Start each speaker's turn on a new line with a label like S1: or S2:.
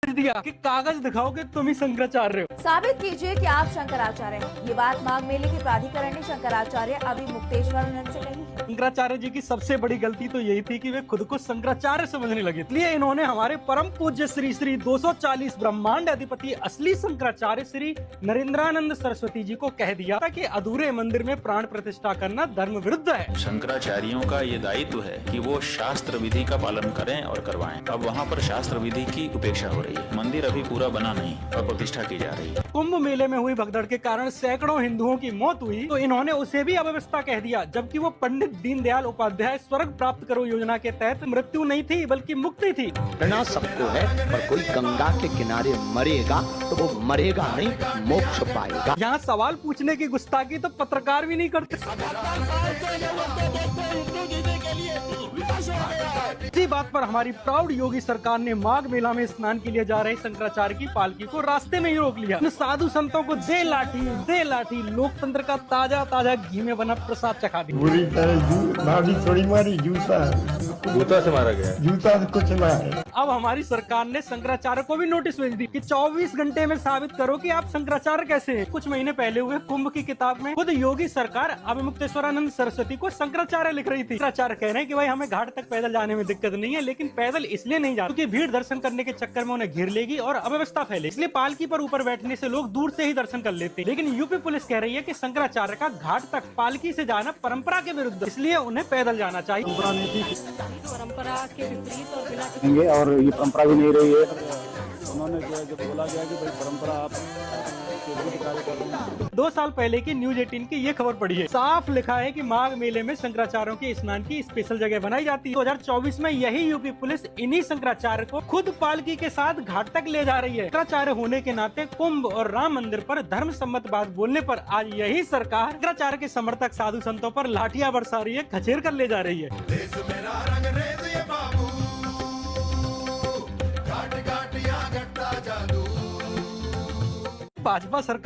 S1: दिया कि कागज दिखाओ कि तुम ही शंकराचार्य हो।
S2: साबित कीजिए कि आप शंकराचार्य हैं। ये बात माघ मेले के प्राधिकरण ने शंकराचार्य अभी मुक्तेश्वरानंद से कही।
S1: शंकराचार्य जी की सबसे बड़ी गलती तो यही थी कि वे खुद को शंकराचार्य समझने लगे, इसलिए इन्होंने हमारे परम पूज्य श्री श्री 240 ब्रह्मांड अधिपति असली शंकराचार्य श्री नरेंद्रानंद सरस्वती जी को कह दिया था कि अधूरे मंदिर में प्राण प्रतिष्ठा करना धर्म विरुद्ध है।
S3: शंकराचार्यों का ये दायित्व है कि वो शास्त्र विधि का पालन करें और करवाएं। अब वहाँ पर शास्त्र विधि की उपेक्षा हो रही है। मंदिर अभी पूरा बना नहीं और प्रतिष्ठा की जा रही है।
S1: कुंभ मेले में हुई भगदड़ के कारण सैकड़ों हिंदुओं की मौत हुई तो इन्होंने उसे भी अव्यवस्था कह दिया, जबकि वो पंडित दीनदयाल उपाध्याय स्वर्ग प्राप्त करो योजना के तहत मृत्यु नहीं थी बल्कि मुक्ति थी।
S4: मरना सबको है, पर कोई गंगा के किनारे मरेगा तो वो मरेगा नहीं, मोक्ष पाएगा।
S1: यहाँ सवाल पूछने की गुस्ताखी तो पत्रकार भी नहीं करते। इसी बात पर हमारी प्राउड योगी सरकार ने माघ मेला में स्नान के लिए जा रहे शंकराचार्य की पालकी को रास्ते में ही रोक लिया। इन साधु संतों को दे लाठी लोकतंत्र का ताजा ताजा घी में बना प्रसाद चखा दी।
S5: बुरी तरह नाड़ी थोड़ी मारी, जूता से मारा गया, जूता से कुछ मारा।
S1: अब हमारी सरकार ने शंकराचार्य को भी नोटिस भेज दी कि 24 घंटे में साबित करो कि आप शंकराचार्य कैसे हैं। कुछ महीने पहले हुए कुंभ की किताब में खुद योगी सरकार अभिमुक्तेश्वरानंद सरस्वती को शंकराचार्य लिख रही थी। शंकराचार्य कह रहे हैं कि भाई हमें घाट तक पैदल जाने में दिक्कत नहीं है, लेकिन पैदल इसलिए नहीं जाते क्योंकि भीड़ दर्शन करने के चक्कर में उन्हें घेर लेगी और अव्यवस्था फैले, इसलिए पालकी पर ऊपर बैठने से लोग दूर से ही दर्शन कर लेते हैं। लेकिन यूपी पुलिस कह रही है कि शंकराचार्य का घाट तक पालकी से जाना परंपरा के विरुद्ध, इसलिए उन्हें पैदल जाना चाहिए।
S2: परंपरा के विपरीत
S6: और ये परंपरा भी नहीं रही है। उन्होंने जो बोला गया कि भाई परंपरा आप
S1: 2 साल पहले की न्यूज 18 की ये खबर पड़ी है, साफ लिखा है कि माघ मेले में शंकराचार्यों के स्नान की स्पेशल जगह बनाई जाती है। 2024 में यही यूपी पुलिस इन्हीं शंकराचार्य को खुद पालकी के साथ घाट तक ले जा रही है। शंकराचार्य होने के नाते कुंभ और राम मंदिर पर धर्म सम्मत बात बोलने पर आज यही सरकार शंकराचार्य के समर्थक साधु संतों पर लाठियां बरसा रही है, खचेर कर ले जा रही है। भाजपा सरकार